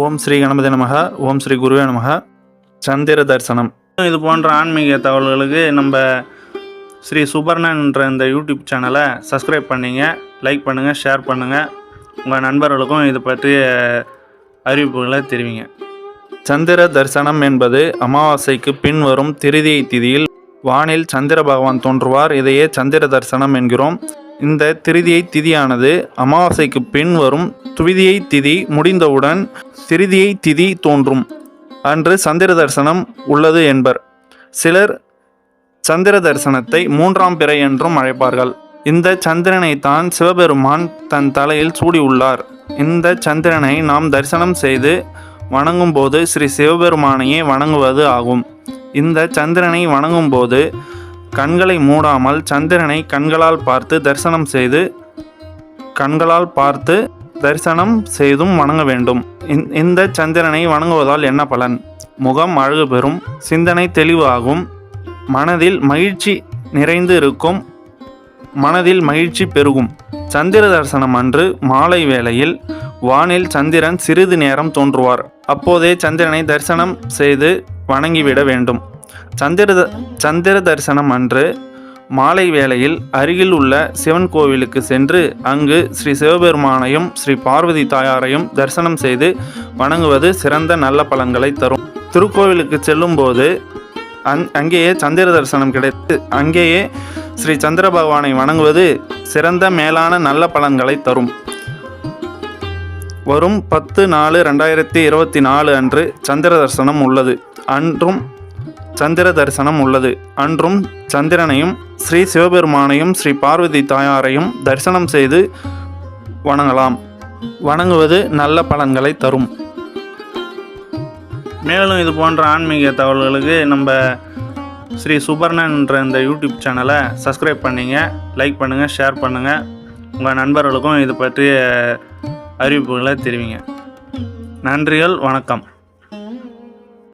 ஓம் ஸ்ரீ கணபதி நமக. ஓம் ஸ்ரீ குருவே நமக. சந்திர தரிசனம். இது போன்ற ஆன்மீக தகவல்களுக்கு நம்ம ஸ்ரீ சுபர்ணன்ற இந்த யூடியூப் சேனலை சப்ஸ்கிரைப் பண்ணிங்க, லைக் பண்ணுங்கள், ஷேர் பண்ணுங்கள். உங்கள் நண்பர்களுக்கும் இது பற்றிய அறிவிப்புகளை தெரிவிங்க. சந்திர தரிசனம் என்பது அமாவாசைக்கு பின் வரும் திருதியை திதியில் வானில் சந்திர பகவான் தோன்றுவார். இதையே சந்திர தரிசனம் என்கிறோம். இந்த திருதியை திதியானது அமாவாசைக்கு பின் வரும் துவிதியை திதி முடிந்தவுடன் திருதியை திதி தோன்றும் அன்று சந்திர தரிசனம் உள்ளது என்பர். சிலர் சந்திர தரிசனத்தை மூன்றாம் பிறை என்றும் அழைப்பார்கள். இந்த சந்திரனை தான் சிவபெருமான் தன் தலையில் சூடியுள்ளார். இந்த சந்திரனை நாம் தரிசனம் செய்து வணங்கும் போது ஸ்ரீ சிவபெருமானையே வணங்குவது ஆகும். இந்த சந்திரனை வணங்கும் போது கண்களை மூடாமல் சந்திரனை கண்களால் பார்த்து தரிசனம் செய்தும் வணங்க வேண்டும். இந்த சந்திரனை வணங்குவதால் என்ன பலன்? முகம் அழகு பெறும், சிந்தனை தெளிவு ஆகும், மனதில் மகிழ்ச்சி நிறைந்து இருக்கும், மனதில் மகிழ்ச்சி பெருகும். சந்திர தரிசனம் அன்று மாலை வேளையில் வானில் சந்திரன் சிறிது நேரம் தோன்றுவார். அப்போதே சந்திரனை தரிசனம் செய்து வணங்கிவிட வேண்டும். சந்திர தரிசனம் அன்று மாலை வேளையில் அருகில் உள்ள சிவன் கோவிலுக்கு சென்று அங்கு ஸ்ரீ சிவபெருமானையும் ஸ்ரீ பார்வதி தாயாரையும் தரிசனம் செய்து வணங்குவது சிறந்த நல்ல பலன்களை தரும். திருக்கோவிலுக்கு செல்லும் போது அங்கேயே சந்திர தரிசனம் கிடைத்து அங்கேயே ஸ்ரீ சந்திர பகவானை வணங்குவது சிறந்த மேலான நல்ல பலன்களை தரும். வரும் 10/4/2024 அன்று சந்திர தரிசனம் உள்ளது. அன்றும் சந்திரனையும் ஸ்ரீ சிவபெருமானையும் ஸ்ரீ பார்வதி தாயாரையும் தரிசனம் செய்து வணங்கலாம். வணங்குவது நல்ல பலன்களை தரும். மேலும் இது போன்ற ஆன்மீக தகவல்களுக்கு நம்ம ஸ்ரீ சுபர்ணன்ற இந்த யூடியூப் சேனலை சப்ஸ்கிரைப் பண்ணிங்க, லைக் பண்ணுங்கள், ஷேர் பண்ணுங்கள். உங்கள் நண்பர்களுக்கும் இது பற்றிய அறிவிப்புகளை தெரிவிங்க. நன்றிகள், வணக்கம்.